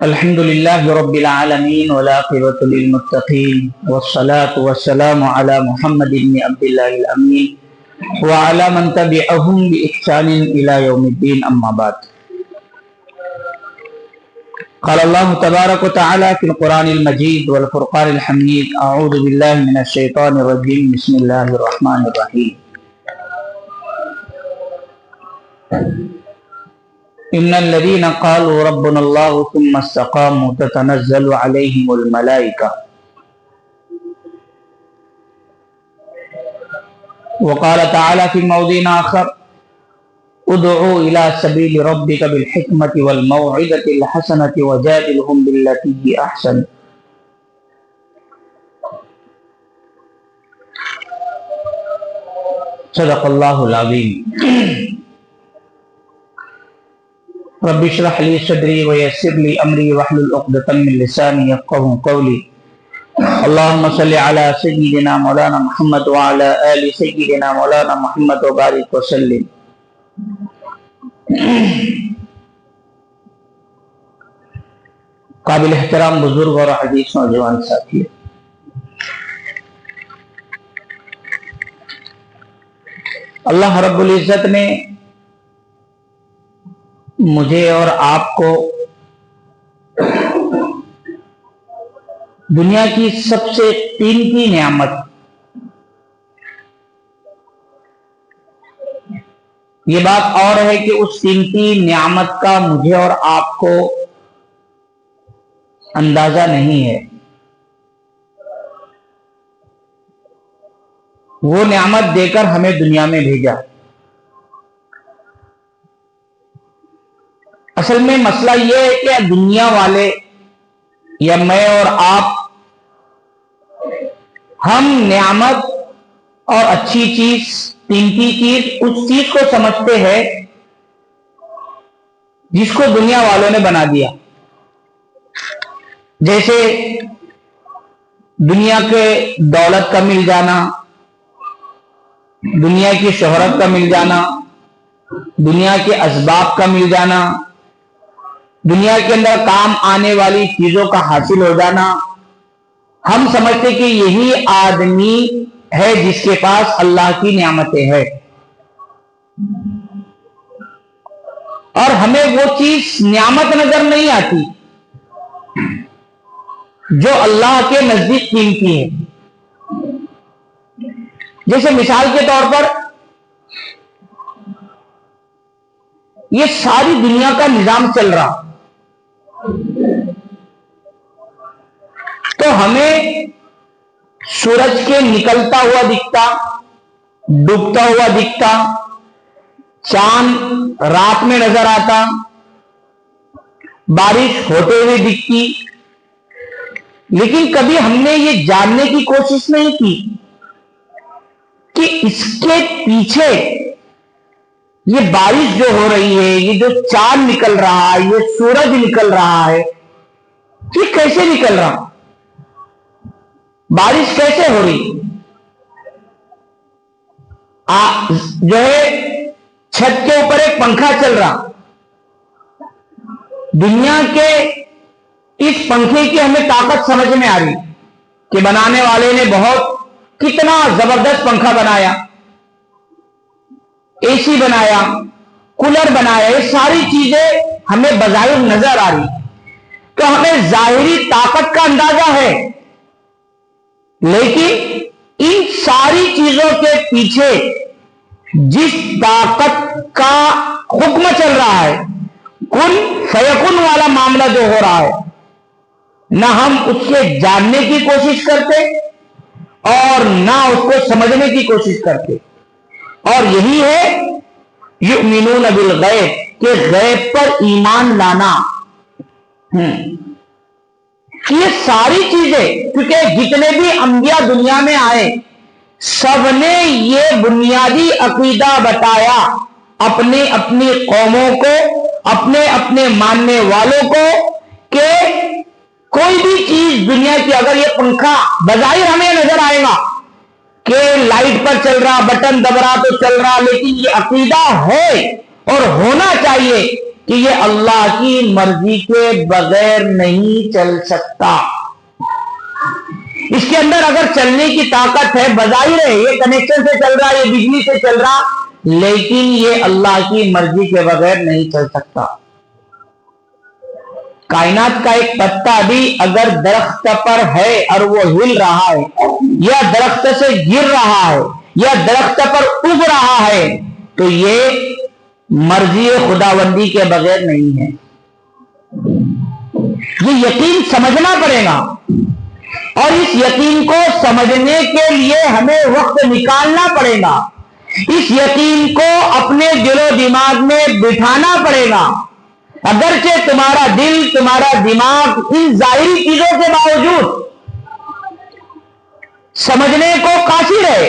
الحمد لله رب العالمين والعاقبة للمتقين والصلاة والسلام على محمد بن عبد الله الأمين وعلى من تبعهم بإحسان إلى يوم الدين أما بعد. قال الله تبارك وتعالى في القرآن المجيد والفرقان الحميد: أعوذ بالله من الشيطان الرجيم، بسم الله الرحمن الرحيم. إن الذين قالوا ربنا الله ثم استقاموا تتنزل عليهم الملائكة. وقال تعالى في موضع آخر: ادعوا إلى سبيل ربك بالحكمة والموعظة الحسنة وجادلهم بالتي هي أحسن. صدق الله العظيم. رب اشرح لي صدري ويسر لي أمري واحلل عقدة من لساني يفقهوا قولي. اللهم صل على سيدنا مولانا محمد وعلى آل سيدنا مولانا محمد وبارك وسلم. قابل احترام بزرگ اور حدیث نوجوان ساتھی، اللہ رب العزت نے مجھے اور آپ کو دنیا کی سب سے قیمتی نعمت، یہ بات اور ہے کہ اس قیمتی نعمت کا مجھے اور آپ کو اندازہ نہیں ہے. وہ نعمت دے کر ہمیں دنیا میں بھیجا. اصل میں مسئلہ یہ ہے کہ دنیا والے یا میں اور آپ، ہم نعمت اور اچھی چیز، قیمتی چیز اس چیز کو سمجھتے ہیں جس کو دنیا والوں نے بنا دیا. جیسے دنیا کے دولت کا مل جانا، دنیا کی شہرت کا مل جانا، دنیا کے اسباب کا مل جانا، دنیا کے اندر کام آنے والی چیزوں کا حاصل ہو جانا. ہم سمجھتے کہ یہی آدمی ہے جس کے پاس اللہ کی نعمتیں ہیں، اور ہمیں وہ چیز نعمت نظر نہیں آتی جو اللہ کے نزدیک قیمتی ہے. جیسے مثال کے طور پر یہ ساری دنیا کا نظام چل رہا تو ہمیں سورج کے نکلتا ہوا دکھتا، ڈوبتا ہوا دکھتا، چاند رات میں نظر آتا، بارش ہوتے ہوئے دکھتی، لیکن کبھی ہم نے یہ جاننے کی کوشش نہیں کی کہ اس کے پیچھے یہ بارش جو ہو رہی ہے، یہ جو چاند نکل رہا ہے، یہ سورج نکل رہا ہے، یہ کیسے نکل رہا؟ بارش کیسے ہو رہی؟ جو ہے چھت کے اوپر ایک پنکھا چل رہا، دنیا کے اس پنکھے کی ہمیں طاقت سمجھ میں آ رہی کہ بنانے والے نے کتنا زبردست پنکھا بنایا، اے سی بنایا، کولر بنایا. یہ ساری چیزیں ہمیں بظاہر نظر آ رہی تو ہمیں ظاہری طاقت کا اندازہ ہے، لیکن ان ساری چیزوں کے پیچھے جس طاقت کا حکم چل رہا ہے، کن فیکن والا معاملہ جو ہو رہا ہے، نہ ہم اس کے جاننے کی کوشش کرتے اور نہ اس کو سمجھنے کی کوشش کرتے. اور یہی ہے یؤمنون بالغیب، کہ غیب پر ایمان لانا. یہ ساری چیزیں، کیونکہ جتنے بھی انبیاء دنیا میں آئے سب نے یہ بنیادی عقیدہ بتایا اپنی اپنی قوموں کو، اپنے اپنے ماننے والوں کو، کہ کوئی بھی چیز دنیا کی، اگر یہ پنکھا بظاہر ہمیں نظر آئے گا کہ لائٹ پر چل رہا، بٹن دب رہا تو چل رہا، لیکن یہ عقیدہ ہے اور ہونا چاہیے کہ یہ اللہ کی مرضی کے بغیر نہیں چل سکتا. اس کے اندر اگر چلنے کی طاقت ہے، بظاہر ہے یہ کنیکشن سے چل رہا، یہ بجلی سے چل رہا، لیکن یہ اللہ کی مرضی کے بغیر نہیں چل سکتا. کائنات کا ایک پتا بھی اگر درخت پر ہے اور وہ ہل رہا ہے یا درخت سے گر رہا ہے یا درخت پر اگ رہا ہے تو یہ مرضی خداوندی کے بغیر نہیں ہے. یہ یقین سمجھنا پڑے گا، اور اس یقین کو سمجھنے کے لیے ہمیں وقت نکالنا پڑے گا. اس یقین کو اپنے دل و دماغ میں بٹھانا پڑے گا. اگرچہ تمہارا دل، تمہارا دماغ ان ظاہری چیزوں کے باوجود سمجھنے کو قاصر ہے،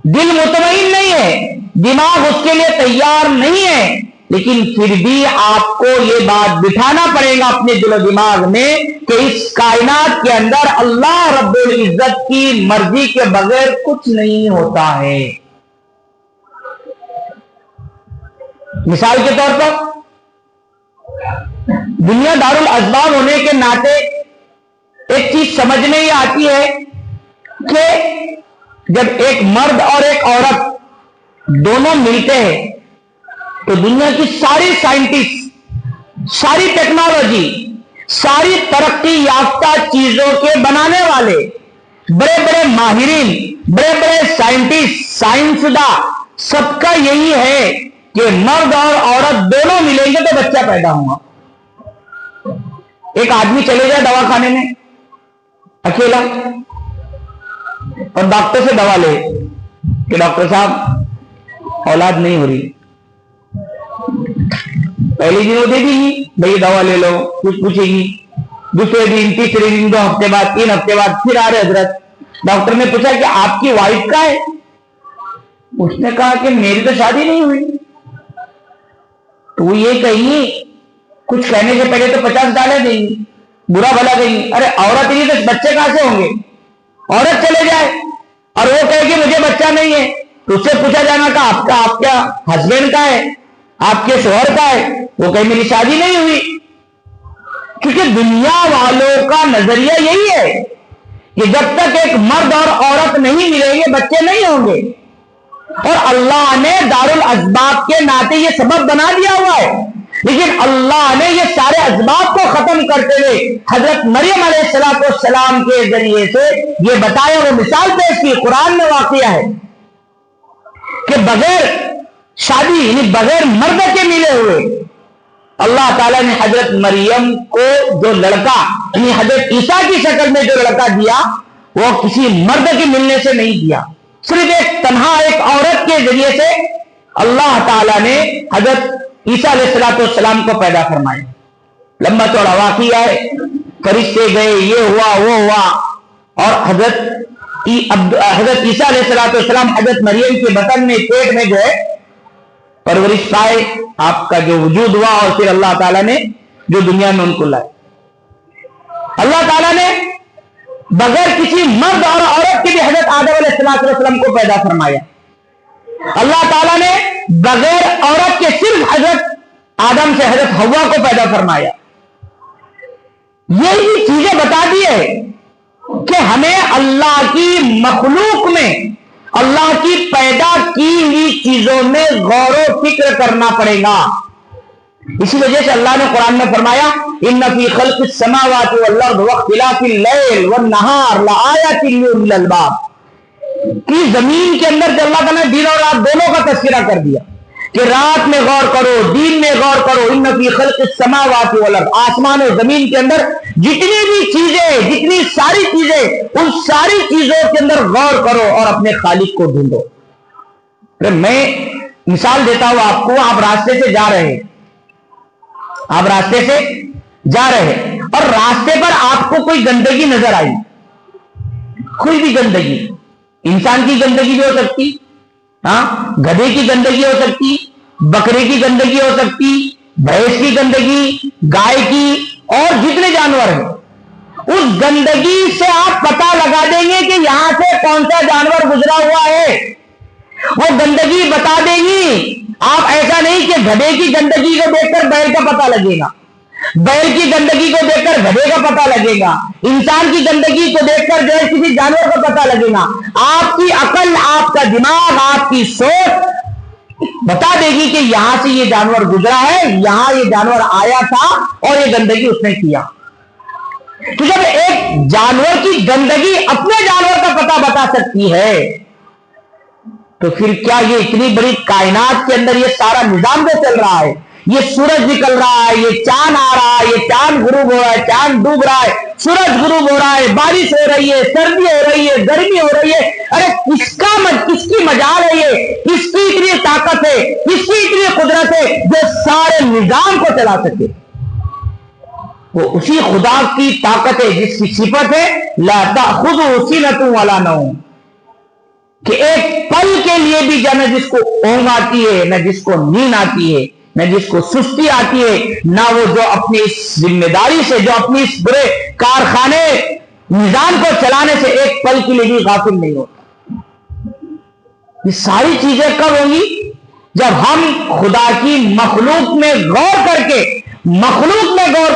دل مطمئن نہیں ہے، دماغ اس کے لیے تیار نہیں ہے، لیکن پھر بھی آپ کو یہ بات بٹھانا پڑے گا اپنے دل و دماغ میں کہ اس کائنات کے اندر اللہ رب العزت کی مرضی کے بغیر کچھ نہیں ہوتا ہے. مثال کے طور پر دنیا دارالاسباب ہونے کے ناطے ایک چیز سمجھ میں یہ آتی ہے کہ جب ایک مرد اور ایک عورت دونوں ملتے ہیں تو دنیا کی ساری سائنٹسٹ، ساری ٹیکنالوجی، ساری ترقی یافتہ چیزوں کے بنانے والے بڑے بڑے ماہرین، بڑے بڑے سائنٹسٹ، سائنسداں، سب کا یہی ہے کہ مرد اور عورت دونوں ملیں گے تو بچہ پیدا ہوگا. ایک آدمی چلے جائے دواخانے میں اکیلا اور ڈاکٹر سے دوا لے کہ ڈاکٹر صاحب اولاد نہیں ہو رہی، پہلی دن وہ دے دی گی، بھائی دوا لے لو، کچھ پوچھے گی. دوسرے دن، تیسرے دن، 2 ہفتے بعد، 3 ہفتے بعد پھر آ رہے حضرت، ڈاکٹر نے پوچھا کہ آپ کی وائف کہاں ہے؟ اس نے کہا کہ میری تو شادی نہیں ہوئی. تو وہ یہ کہیں کچھ کہنے سے پہلے تو 50 ڈالے دیں گی، برا بھلا دیں گی. ارے عورت ہی تو بچے کہاں سے ہوں گے؟ عورت چلے جائے اور وہ کہے کہ مجھے بچہ نہیں ہے تو اس سے پوچھا جانا کہ آپ کا ہسبینڈ کا ہے، آپ کے شوہر کا ہے، وہ کہے میری شادی نہیں ہوئی. کیونکہ دنیا والوں کا نظریہ یہی ہے کہ جب تک ایک مرد اور عورت نہیں ملیں گے بچے نہیں ہوں گے. اور اللہ نے دارالاسباب کے ناطے یہ سبب بنا دیا ہوا ہے، لیکن اللہ نے یہ سارے اسباب کو ختم کرتے ہوئے حضرت مریم علیہ السلام کے ذریعے سے یہ بتایا، وہ مثال پیش کی. قرآن میں واقعہ ہے کہ بغیر شادی یعنی بغیر مرد کے ملے ہوئے اللہ تعالیٰ نے حضرت مریم کو جو لڑکا یعنی حضرت عیسیٰ کی شکل میں جو لڑکا دیا وہ کسی مرد کے ملنے سے نہیں دیا، صرف ایک تنہا ایک عورت کے ذریعے سے اللہ تعالیٰ نے حضرت عیسیٰ علیہ السلام کو پیدا فرمایا. لمبا چوڑا واقعہ ہے، فرشتے گئے، یہ ہوا وہ ہوا، اور حضرت عیسیٰ علیہ السلام حضرت مریم کے بطن میں، پیٹ میں جو ہے پرورش پائے، آپ کا جو وجود ہوا، اور پھر اللہ تعالیٰ نے جو دنیا میں ان کو لائے. اللہ تعالیٰ نے بغیر کسی مرد اور عورت کے بھی حضرت آدم علیہ السلام کو پیدا فرمایا. اللہ تعالیٰ نے بغیر عورت کے صرف حضرت آدم سے حضرت حوا کو پیدا فرمایا. یہی چیزیں بتا دی ہے کہ ہمیں اللہ کی مخلوق میں، اللہ کی پیدا کی ہوئی چیزوں میں غور و فکر کرنا پڑے گا. اسی وجہ سے اللہ نے قرآن میں فرمایا ان فی خلق السماوات والارض واختلاف اللیل والنہار لآیات لأولی الالباب، کہ زمین کے اندر جو اللہ تعالیٰ نے دن اور رات دونوں کا تذکرہ کر دیا کہ رات میں غور کرو، دن میں غور کرو. ان فی خلق السماوات والارض، آسمان اور زمین کے اندر جتنی بھی چیزیں، جتنی ساری چیزیں، ان ساری چیزوں کے اندر غور کرو اور اپنے خالق کو ڈھونڈو. میں مثال دیتا ہوں آپ کو، آپ راستے سے جا رہے ہیں، آپ راستے سے جا رہے ہیں اور راستے پر آپ کو کوئی گندگی نظر آئی، کوئی بھی گندگی، انسان کی گندگی بھی ہو سکتی، گدھے کی گندگی ہو سکتی، بکرے کی گندگی ہو سکتی، بھینس کی گندگی، گائے کی، اور جتنے جانور ہیں، اس گندگی سے آپ پتہ لگا دیں گے کہ یہاں سے کون سا جانور گزرا ہوا ہے. وہ گندگی بتا دے گی آپ ایسا نہیں کہ گدھے کی گندگی کو دیکھ کر بیل کا پتہ لگے گا، بیل کی گندگی کو دیکھ کر گدھے کا پتہ لگے گا، انسان کی گندگی کو دیکھ کر جو ہے کسی جانور کا پتہ لگے گا۔ آپ کی عقل، آپ کا دماغ، آپ کی سوچ بتا دے گی کہ یہاں سے یہ جانور گزرا ہے، یہاں یہ جانور آیا تھا اور یہ گندگی اس نے کیا۔ تو جب ایک جانور کی گندگی اپنے جانور کا پتہ بتا سکتی ہے تو پھر کیا یہ اتنی بڑی کائنات کے اندر یہ سارا نظام جو چل رہا ہے، یہ سورج نکل رہا ہے، یہ چاند آ رہا ہے، یہ چاند غروب ہو رہا ہے، چاند ڈوب رہا ہے، سورج غروب ہو رہا ہے، بارش ہو رہی ہے، سردی ہو رہی ہے، گرمی ہو رہی ہے، ارے کس کی مجال ہے یہ؟ کس کی اتنی طاقت ہے، کس کی اتنی قدرت ہے جو سارے نظام کو چلا سکے؟ وہ اسی خدا کی طاقت ہے جس کی صفت ہے لا تأخذہ سنۃ ولا نوم، کہ ایک پل کے لیے بھی نہ جس کو اونگ آتی ہے، نہ جس کو نیند آتی ہے، نہ جس کو سستی آتی ہے، نہ وہ جو اپنی اس ذمہ داری سے، جو اپنی اس برے کارخانے نظام کو چلانے سے ایک پل کے لیے بھی غافل نہیں ہوتا۔ یہ ساری چیزیں کب ہوں گی؟ جب ہم خدا کی مخلوق میں غور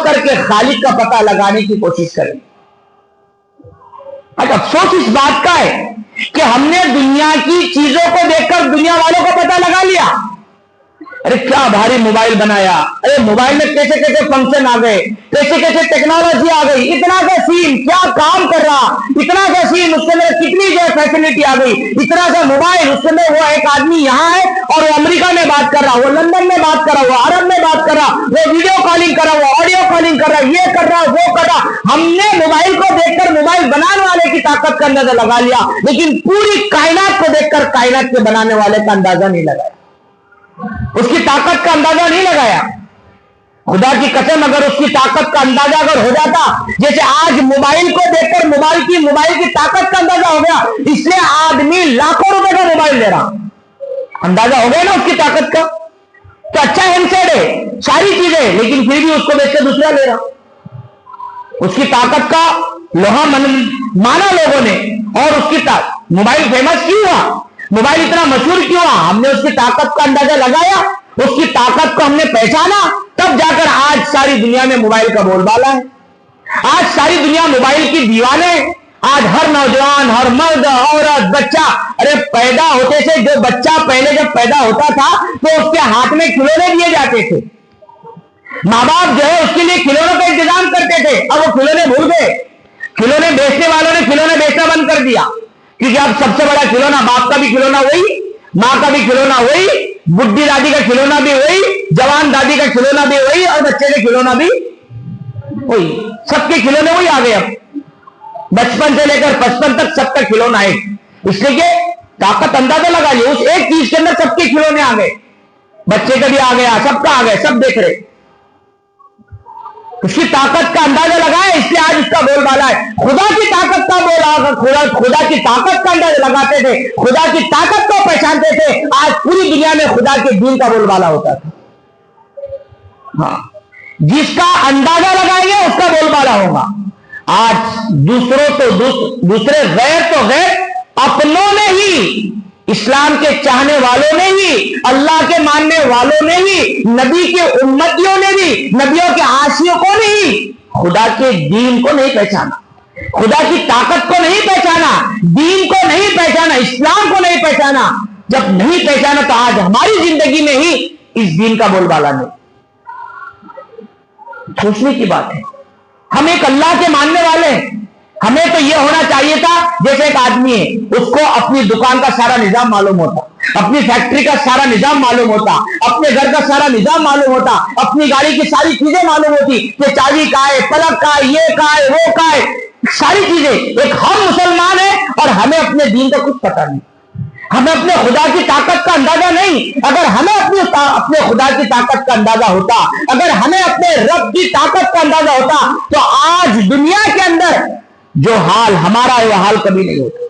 کر کے خالق کا پتہ لگانے کی کوشش کریں۔ افسوس اس بات کا ہے کہ ہم نے دنیا کی چیزوں کو دیکھ کر دنیا والوں کو پتہ لگا لیا۔ ارے کیا بھاری موبائل بنایا، ارے موبائل میں کیسے کیسے فنکشن آ گئے، کیسے کیسے ٹیکنالوجی آ گئی، اتنا کا سیم کیا کام کر رہا، اتنا کا سیم اس کے اندر کتنی جو فیسلٹی آ گئی، اتنا کا موبائل اس کے اندر، وہ ایک آدمی یہاں ہے اور وہ امریکہ میں بات کر رہا، وہ لندن میں بات کر رہا، وہ عرب میں بات کر رہا، وہ ویڈیو کالنگ کر رہا، وہ آڈیو کالنگ کر رہا، یہ کر رہا وہ کر رہا۔ ہم نے موبائل کو دیکھ کر موبائل بنانے والے کی طاقت کا اندازہ لگا لیا، لیکن پوری کائنات کو دیکھ کر کائنات کے بنانے والے کا اندازہ نہیں لگایا، اس کی طاقت کا اندازہ نہیں لگایا۔ خدا کی قسم اگر اس کی طاقت کا اندازہ اگر ہو جاتا، جیسے آج موبائل کو دیکھ کر موبائل کی طاقت کا اندازہ ہو گیا، اس لیے آدمی لاکھوں روپے کا موبائل لے رہا، اندازہ ہو گیا نا اس کی طاقت کا۔ تو اچھا ہینڈسیٹ ہے، ساری چیزیں، لیکن پھر بھی اس کو بیچ کے دوسرا لے رہا۔ اس کی طاقت کا لوہا مانا لوگوں نے، اور اس کی موبائل فیمس کیوں ہوا، موبائل اتنا مشہور کیوں ہوا؟ ہم نے اس کی طاقت کا اندازہ لگایا، اس کی طاقت کو ہم نے پہچانا، تب جا کر آج ساری دنیا میں موبائل کا بول بالا ہے۔ آج ساری دنیا موبائل کی دیوانے، آج ہر نوجوان، ہر مرد، عورت، بچہ، ارے پیدا ہوتے سے جو بچہ پہلے جب پیدا ہوتا تھا تو اس کے ہاتھ میں کھلونے دیے جاتے تھے، ماں باپ جو ہے اس کے لیے کھلونوں کا انتظام کرتے تھے، اب وہ کھلونے بھول گئے، کھلونے بیچنے والوں نے کھلونے بیچنا بند کر دیا، کیونکہ اب سب سے بڑا کھلونا باپ کا بھی کھلونا وہی، ماں کا بھی کھلونا وہی، بڈھی دادی کا کھلونا بھی وہی، جوان دادی کا کھلونا بھی وہی، اور بچے کا کھلونا بھی وہی، سب کے کھلونے وہی آ گئے۔ اب بچپن سے لے کر 55 تک سب کا کھلونا ہے، اس لیے کہ طاقت اندازہ لگا لیا، اس ایک چیز کے اندر سب کے کھلونے آ گئے، بچے کا بھی آ گیا، سب کا آ گیا، سب دیکھ رہے، اس کی طاقت کا اندازہ لگایا، اس لیے آج اس کا بول بالا ہے۔ خدا کی طاقت کا خدا کی طاقت کا اندازہ لگاتے تھے، خدا کی طاقت کو پہچانتے تھے، آج پوری دنیا میں خدا کے دین کا بول بالا ہوتا تھا۔ ہاں، جس کا اندازہ لگائیں گے اس کا بول بالا ہوگا۔ آج دوسرے غیر تو غیر، اپنوں نے ہی، اسلام کے چاہنے والوں نے ہی، اللہ کے ماننے والوں نے ہی، نبی کے امتیوں نے بھی، نبیوں کے عاشقوں نے ہی خدا کے دین کو نہیں پہچانا، خدا کی طاقت کو نہیں پہچانا، دین کو نہیں پہچانا، اسلام کو نہیں پہچانا۔ جب نہیں پہچانا تو آج ہماری زندگی میں ہی اس دین کا بول بالا نہیں۔ سوچنے کی بات ہے، ہم ایک اللہ کے ماننے والے ہیں، ہمیں تو یہ ہونا چاہیے تھا جیسے ایک آدمی ہے، اس کو اپنی دکان کا سارا نظام معلوم ہوتا، اپنی فیکٹری کا سارا نظام معلوم ہوتا، اپنے گھر کا سارا نظام معلوم ہوتا، اپنی گاڑی کی ساری چیزیں معلوم ہوتی کہ چابی کہاں ہے، پلک کہاں ہے، یہ کہاں ہے، وہ کہاں ہے، ساری چیزیں۔ ایک ہم مسلمان ہیں اور ہمیں اپنے دین کا کچھ پتہ نہیں، ہمیں اپنے خدا کی طاقت کا اندازہ نہیں۔ اگر ہمیں اپنے خدا کی طاقت کا اندازہ ہوتا، اگر ہمیں اپنے رب کی طاقت کا اندازہ ہوتا تو آج دنیا کے اندر جو حال ہمارا ہے وہ حال کبھی نہیں ہوتا۔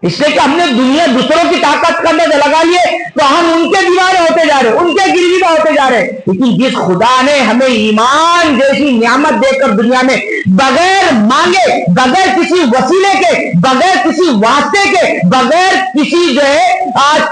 اس لیے کہ ہم نے دنیا دوسروں کی طاقت کا اندازہ لگا لیے تو ہم ان کے دیوانے ہوتے جا رہے, ان کے گرویدہ ہوتے جا رہے. لیکن جس خدا نے ہمیں ایمان جیسی نعمت دے کر دنیا میں بغیر مانگے, بغیر کسی وسیلے کے, بغیر کسی واسطے کے, بغیر کسی جو ہے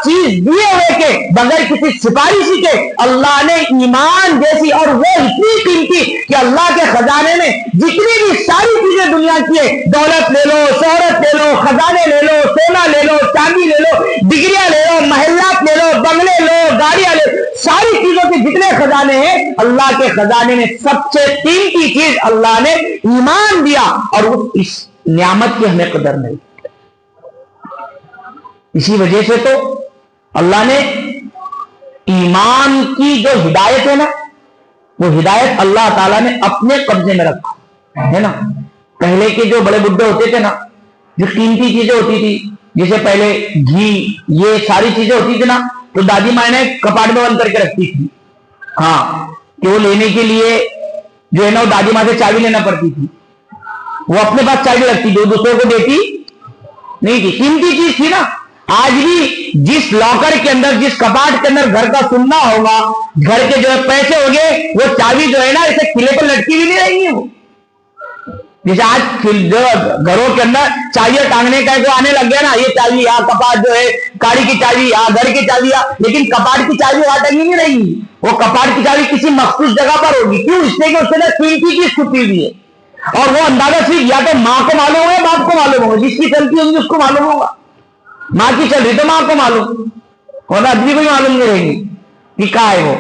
چیز دیے ہوئے کے, بغیر کسی سفارشی کے اللہ نے ایمان جیسی, اور وہ اتنی قیمتی کہ اللہ کے خزانے میں جتنی بھی ساری چیزیں دنیا کی ہے, دولت لے لو, شہرت لے لو, خزانے لے لو, سونا لے لو, چاندی لے لو, ڈگریاں لے لو, محلات لے لو, بنگلے لو, گاڑیاں لے لو, ساری چیزوں کے جتنے خزانے ہیں اللہ کے خزانے میں سب سے قیمتی چیز اللہ نے ایمان دیا, اور اس نعمت کی ہمیں قدر نہیں. اسی وجہ سے تو اللہ نے ایمان کی جو ہدایت ہے نا, وہ ہدایت اللہ تعالیٰ نے اپنے قبضے میں رکھا ہے نا. پہلے کے جو بڑے بڈھے ہوتے تھے نا, جو قیمتی چیزیں ہوتی تھی, جیسے پہلے گھی, یہ ساری چیزیں ہوتی تھی نا, تو دادی ماں نے کپاڑ میں بند کر کے رکھتی تھی. ہاں, کہ وہ لینے کے لیے جو ہے نا وہ دادی ماں سے چابی لینا پڑتی تھی. وہ اپنے پاس چابی رکھتی تھی, وہ دوسروں کو دیتی نہیں تھی, قیمتی چیز تھی نا. آج بھی جس لاکر کے اندر, جس کپاٹ کے اندر گھر کا سننا ہوگا, گھر کے جو ہے پیسے ہوگے, وہ چابی جو ہے نا اسے قلعے پر لٹکی بھی نہیں رہیں گی. وہ جیسے آج جو گھروں کے اندر چابیاں ٹانگنے کا جو آنے لگ گیا نا, یہ چابی یا کپاٹ جو ہے گاڑی کی چابی یا گھر کی چابی, لیکن کپاٹ کی چابی وہاں ٹنگی نہیں رہی. وہ کپاٹ کی چابی کسی مخصوص جگہ پر ہوگی. کیوں؟ اس لیے کہ اس کے اندر قیمتی چیز چھپی ہوئی ہے, اور وہ اندازہ صرف یا تو ماں کو معلوم ہے, باپ کو معلوم ہوگا. جس کی چلتی ہوگی اس کو معلوم ہوگا. ماں کی چل رہی تو ماں کو معلوم, ورنہ آدمی کو معلوم نہیں رہے گی کہ کہاں ہے وہ.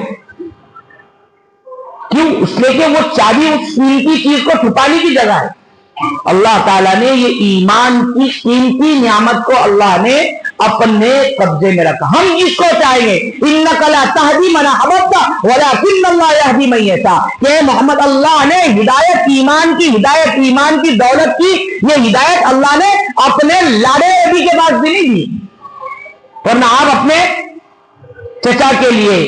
کیوں؟ اس لیے کہ وہ چابی اس قیمتی چیز کو چھپانے کی جگہ ہے. اللہ تعالیٰ نے یہ ایمان کی قیمتی نعمت کو اللہ نے اپنے قبضے میں رکھا. ہم جس کو چاہیں گے, اِنَّكَ لَا تَهْدِي مَنْ أَحْبَبْتَ وَلَكِنَّ اللَّهَ يَهْدِي مَن يَشَاءُ. کہ محمد اللہ نے ہدایت ایمان کی, ہدایت ایمان کی, دولت کی, یہ ہدایت اللہ نے اپنے لاڑے نبی کے پاس بھی نہیں دی. ورنہ آپ اپنے چچا کے لیے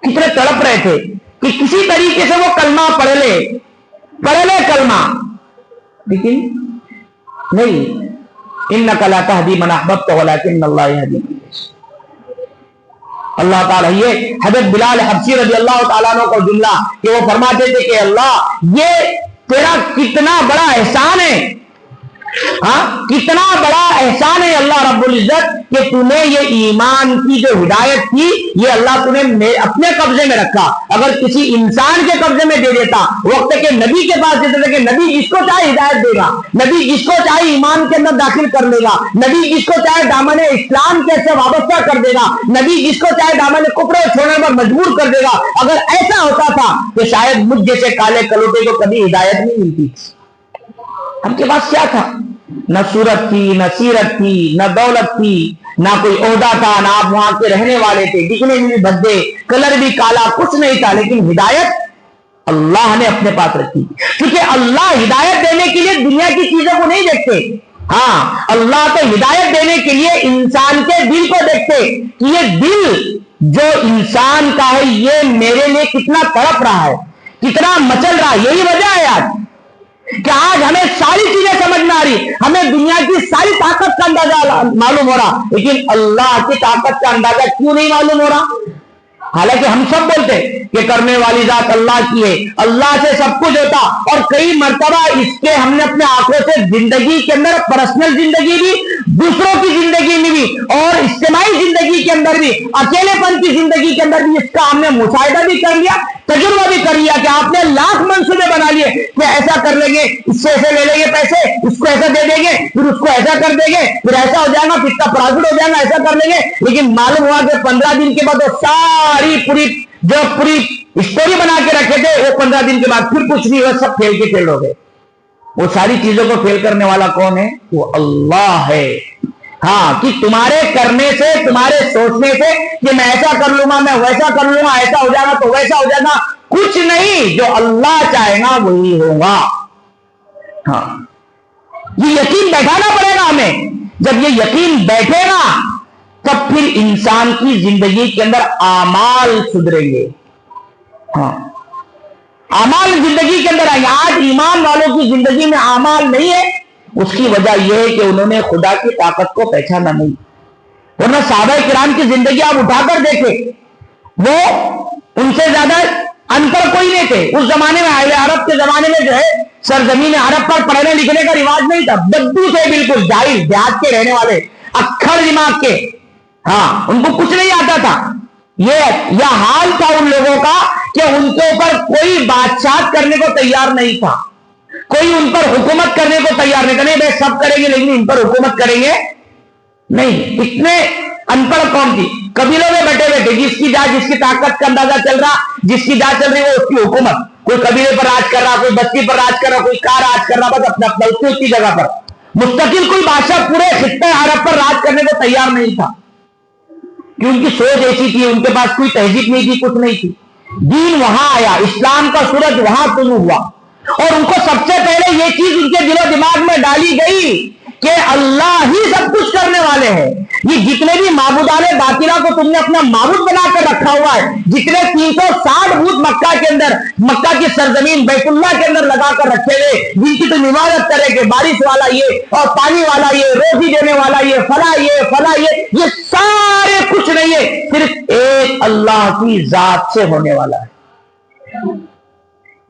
کتنے تڑپ رہے تھے کہ کسی طریقے سے وہ کلمہ پڑھ لے کلمہ, لیکن نہیں. اِنَّكَ لَا تَهْدِي مَنْ أَحْبَبْتَ وَلَكِنَّ اللَّهَ يَهْدِي مَن يَشَاءُ. اللہ تعالیٰ, یہ حضرت بلال حبشی رضی اللہ تعالیٰ عنہ کا جملہ کہ وہ فرماتے تھے کہ اللہ یہ تیرا کتنا بڑا احسان ہے, ہاں کتنا بڑا احسان ہے اللہ رب العزت کہ تو نے یہ ایمان کی جو ہدایت کی, یہ اللہ تو نے اپنے قبضے میں رکھا. اگر کسی انسان کے قبضے میں دے دیتا, وقت کے نبی کے پاس دیتے تھے کہ نبی جس کو چاہے ہدایت دے گا, نبی جس کو چاہے ایمان کے اندر داخل کر لے گا, نبی جس کو چاہے دامن اسلام کے سے وابستہ کر دے گا, نبی جس کو چاہے دامن کفر چھوڑنے پر مجبور کر دے گا. اگر ایسا ہوتا تھا تو شاید مجھ جیسے کالے کلوٹے کو کبھی ہدایت نہیں ملتی. ہم کے پاس کیا تھا؟ نہ صورت تھی, نہ سیرت تھی, نہ دولت تھی, نہ کوئی عہدہ تھا, نہ آپ وہاں کے رہنے والے تھے, دکھنے میں بھی بھدے, کلر بھی کالا, کچھ نہیں تھا. لیکن ہدایت اللہ نے اپنے پاس رکھی, کیونکہ اللہ ہدایت دینے کے لیے دنیا کی چیزوں کو نہیں دیکھتے. ہاں, اللہ تو ہدایت دینے کے لیے انسان کے دل کو دیکھتے کہ یہ دل جو انسان کا ہے یہ میرے لیے کتنا تڑپ رہا ہے, کتنا مچل رہا ہے. یہی وجہ ہے آج کہ آج ہمیں ساری چیزیں سمجھ میں آ رہی, ہمیں دنیا کی ساری طاقت کا اندازہ معلوم ہو رہا, لیکن اللہ کی طاقت کا اندازہ کیوں نہیں معلوم ہو رہا؟ حالانکہ ہم سب بولتے کہ کرنے والی ذات اللہ کی ہے, اللہ سے سب کچھ ہوتا, اور کئی مرتبہ اس کے ہم نے اپنے آنکھوں سے زندگی کے اندر, پرسنل زندگی بھی, دوسروں کی زندگی میں بھی, اور اجتماعی زندگی کے اندر بھی, اکیلے پن کی زندگی کے اندر بھی اس کا ہم نے مشاہدہ بھی کر لیا, تجربہ بھی کر لیا کہ آپ نے لاکھ منصوبے بنا لیے کہ ایسا کر لیں گے, اس سے ایسے لے لیں گے پیسے, اس کو ایسا دے دیں گے, پھر اس کو ایسا کر دیں گے, پھر ایسا ہو جائے گا, پھر کا پرافٹ ہو جائے گا, ایسا کر لیں گے. لیکن معلوم ہوا کہ 15 دن کے بعد وہ ساری پوری اسٹوری بنا کے رکھے تھے, وہ 15 دن کے بعد پھر کچھ نہیں ہوا, سب پھیل کے فیل ہو گئے. وہ ساری چیزوں کو فیل کرنے والا کون ہے؟ وہ اللہ ہے. ہاں, کہ تمہارے کرنے سے, تمہارے سوچنے سے کہ میں ایسا کر لوں گا, میں ویسا کر لوں گا, ایسا ہو جائے گا تو ویسا ہو جائے گا, کچھ نہیں. جو اللہ چاہے گا وہی ہوگا. ہاں, یہ یقین بیٹھانا پڑے گا ہمیں. جب یہ یقین بیٹھے گا تب پھر انسان کی زندگی کے اندر اعمال سدھریں گے. ہاں, اعمال زندگی کے اندر آئیں گے. آج ایمان والوں کی زندگی میں اعمال نہیں ہے, اس کی وجہ یہ ہے کہ انہوں نے خدا کی طاقت کو پہچانا نہیں. ورنہ صحابہ کرام کی زندگی آپ اٹھا کر دیکھیں, وہ ان سے زیادہ ان پڑھ کوئی نہیں تھے. اس زمانے میں اہل عرب کے زمانے میں جو ہے سرزمین عرب پر پڑھنے لکھنے کا رواج نہیں تھا. بدو تھے, بالکل جاہل, دیہات کے رہنے والے, اکھڑ دماغ کے. ہاں, ان کو کچھ نہیں آتا تھا. یہ حال تھا ان لوگوں کا کہ ان کے اوپر کوئی بادشاہ کرنے کو تیار نہیں تھا, کوئی ان پر حکومت کرنے کو تیار نہیں تھا. نہیں بھائی سب کریں گے لیکن ان پر حکومت کریں گے نہیں. اتنے ان پڑھ قوم تھی, قبیلوں میں بیٹھے بیٹھے, جس کی جا جس کی طاقت کا اندازہ چل رہا, جس کی جا چل رہی وہ اس کی حکومت. کوئی قبیلے پر راج کر رہا, کوئی بستی پر راج کر رہا, کوئی کا راج کر رہا, بس اپنا اپنا اس کی جگہ پر. مستقل کوئی بادشاہ پورے خطے عرب پر راج کرنے کو تیار نہیں تھا, کہ ان کی سوچ ایسی تھی, ان کے پاس کوئی تہذیب نہیں تھی, کچھ نہیں تھی. دین وہاں آیا, اسلام کا سورج وہاں طلوع ہوا, اور ان کو سب سے پہلے یہ چیز ان کے دل و دماغ میں ڈالی گئی کہ اللہ ہی سب کچھ کرنے والے ہیں. یہ جتنے بھی معبودان باطلہ کو تم نے اپنا معبود بنا کر رکھا ہوا ہے, جتنے 360 بت مکہ کے اندر, مکہ کی سرزمین بیت اللہ کے اندر لگا کر رکھے گئے, جن کی تم عبادت کرے کہ بارش والا یہ, اور پانی والا یہ, روزی دینے والا یہ, فلاں یہ سارے کچھ نہیں ہے, صرف ایک اللہ کی ذات سے ہونے والا ہے.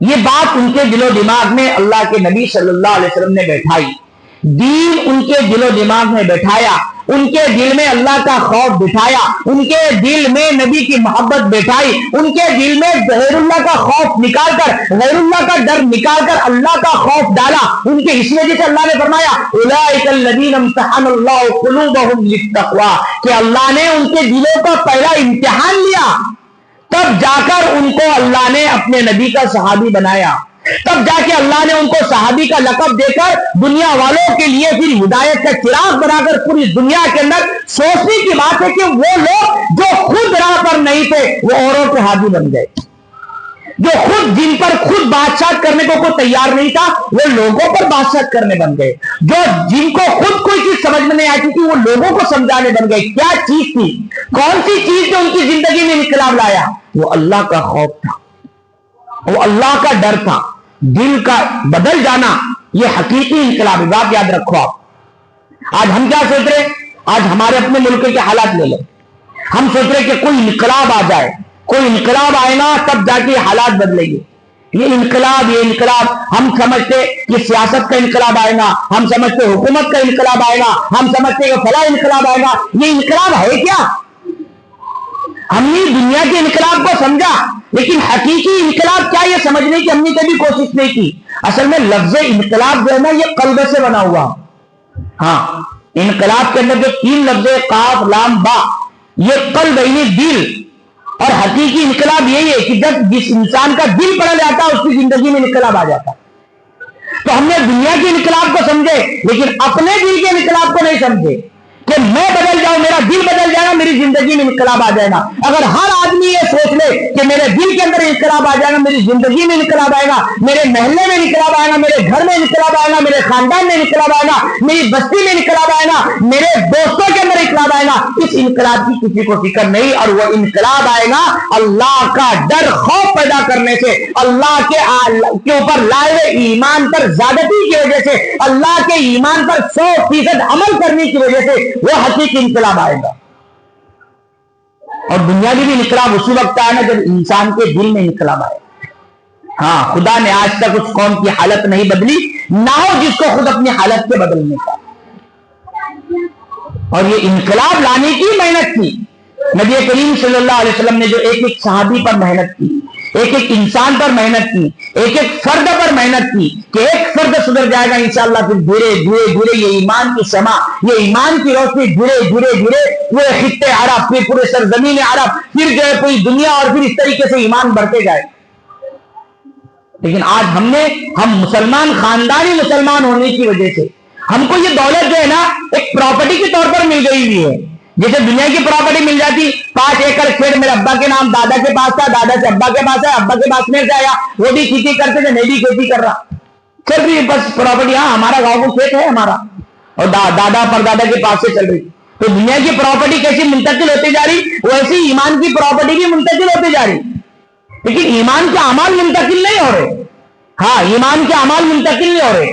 یہ بات ان کے دل و دماغ میں اللہ کے نبی صلی اللہ علیہ وسلم نے بیٹھائی. دین ان کے دل و دماغ میں بیٹھایا, ان کے دل میں اللہ کا خوف بٹھایا, ان کے دل میں نبی کی محبت بیٹھائی, ان کے دل میں غیر اللہ کا خوف نکال کر, غیر اللہ کا ڈر نکال کر اللہ کا خوف ڈالا. ان کے اس وجہ سے اللہ نے فرمایا اولئک الذین امتحن اللہ قلوبہم للتقوی, کہ اللہ نے ان کے دلوں کا پہلا امتحان لیا, تب جا کر ان کو اللہ نے اپنے نبی کا صحابی بنایا, تب جا کے اللہ نے ان کو صحابی کا لقب دے کر دنیا والوں کے لیے پھر ہدایت کا چراغ بنا کر پوری دنیا کے اندر. سوچنے کی بات ہے کہ وہ لوگ جو خود راہ پر نہیں تھے وہ اوروں کے ہادی بن گئے, جو خود جن پر خود بادشاہ کرنے کو کوئی تیار نہیں تھا وہ لوگوں پر بادشاہ کرنے بن گئے, جو جن کو خود کوئی چیز سمجھ میں نہیں آتی تھی وہ لوگوں کو سمجھانے بن گئے. کیا چیز تھی, کون سی چیز جو ان کی زندگی میں انقلاب لایا؟ وہ اللہ کا خوف تھا, وہ اللہ کا ڈر تھا. دل کا بدل جانا یہ حقیقی انقلاب ہے. بات یاد رکھو آپ. آج ہم کیا سوچ رہے, آج ہمارے اپنے ملک کے حالات لے لیں, ہم سوچ رہے کہ کوئی انقلاب آ جائے, کوئی انقلاب آئے گا تب جا کے حالات بدلیں گے. یہ انقلاب ہم سمجھتے کہ سیاست کا انقلاب آئے گا, ہم سمجھتے حکومت کا انقلاب آئے گا, ہم سمجھتے کہ فلاں انقلاب آئے گا. یہ انقلاب ہے کیا؟ ہم نے دنیا کے انقلاب کو سمجھا, لیکن حقیقی انقلاب کیا یہ سمجھنے کی ہم نے کبھی کوشش نہیں کی. اصل میں لفظ انقلاب جو ہے نا یہ قلب سے بنا ہوا. ہاں, انقلاب کے اندر جو 3 لفظ قاف لام با, یہ قلب یعنی دل, اور حقیقی انقلاب یہی ہے کہ جب جس انسان کا دل بدل جاتا ہے اس کی زندگی میں انقلاب آ جاتا. تو ہم نے دنیا کے انقلاب کو سمجھے لیکن اپنے دل کے انقلاب کو نہیں سمجھے کہ میں بدل جاؤں, میرا دل بدل جائے گا, میری زندگی میں انقلاب آ جائے گا. اگر ہر آدمی یہ سوچ لے کہ میرے دل کے اندر انقلاب آ جائے گا, میری زندگی میں انقلاب آئے گا, میرے محلے میں انقلاب آئے گا, میرے گھر میں انقلاب آئے گا, میرے خاندان میں انقلاب آئے گا, میری بستی میں انقلاب آئے گا, میرے دوستوں کے اندر انقلاب آئے گا, اس انقلاب کی کسی کو فکر نہیں. اور وہ انقلاب آئے گا اللہ کا ڈر خوف پیدا کرنے سے, اللہ کے اوپر لائے ہوئے ایمان پر زیادتی کی وجہ سے, اللہ کے ایمان پر 100% عمل کرنے کی وجہ سے وہ حقیقی انقلاب آئے گا. اور دنیاوی بھی انقلاب اسی وقت آئے گا جب انسان کے دل میں انقلاب آئے. ہاں, خدا نے آج تک اس قوم کی حالت نہیں بدلی, نہ ہو جس کو خود اپنی حالت کے بدلنے کا. اور یہ انقلاب لانے کی محنت کی نبی کریم صلی اللہ علیہ وسلم نے, جو ایک ایک صحابی پر محنت کی, ایک ایک انسان پر محنت کی, ایک ایک فرد پر محنت کی کہ ایک فرد سدھر جائے گا انشاءاللہ, پھر دھیرے یہ ایمان کی شمع, یہ ایمان کی روشنی دھیرے پورے خطے عرب, پھر پورے سرزمین عرب, پھر جو ہے پوری دنیا, اور پھر اس طریقے سے ایمان بڑھتے جائے. لیکن آج ہم مسلمان, خاندانی مسلمان ہونے کی وجہ سے ہم کو یہ دولت جو ہے نا ایک پراپرٹی کے طور پر مل گئی ہوئی ہے. جیسے دنیا کی پراپرٹی مل جاتی, 5 ایکڑ کھیت میرے ابا کے نام, دادا کے پاس تھا, دادا سے ابا کے پاس ہے, ابا کے پاس میرے سے آیا, وہ بھی کھیتی کرتے تھے, میں بھی کھیتی کر رہا, چل رہی بس پراپرٹی. ہاں, ہمارا گاؤں کو کھیت ہے ہمارا, اور دادا پر دادا کے پاس سے چل رہی. تو دنیا کی پراپرٹی کیسی منتقل ہوتی جا رہی, ویسی ایمان کی پراپرٹی بھی منتقل ہوتی جا رہی. لیکن ایمان کے اعمال منتقل نہیں ہو رہے. ہاں, ایمان کے اعمال منتقل نہیں ہو رہے.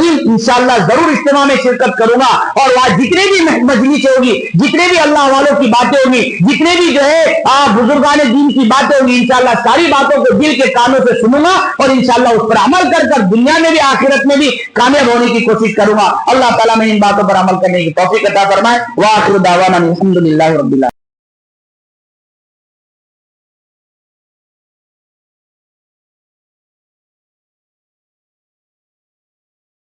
دن انشاءاللہ ضرور اجتماع میں شرکت کروں گا، اور وہاں جتنے بھی مجلس ہوگی، جتنے بھی اللہ والوں کی باتیں ہوگی، جتنے بھی جو ہے بزرگان دین کی باتیں ہوگی، انشاءاللہ ساری باتوں کو دل کے کانوں سے سنوں گا، اور انشاءاللہ اس پر عمل کر کر دنیا میں بھی آخرت میں بھی کامیاب ہونے کی کوشش کروں گا۔ اللہ تعالیٰ میں ان باتوں پر عمل کرنے کی توفیق عطا فرمائے۔ وآخر دعوانا الحمدللہ رب العالمین۔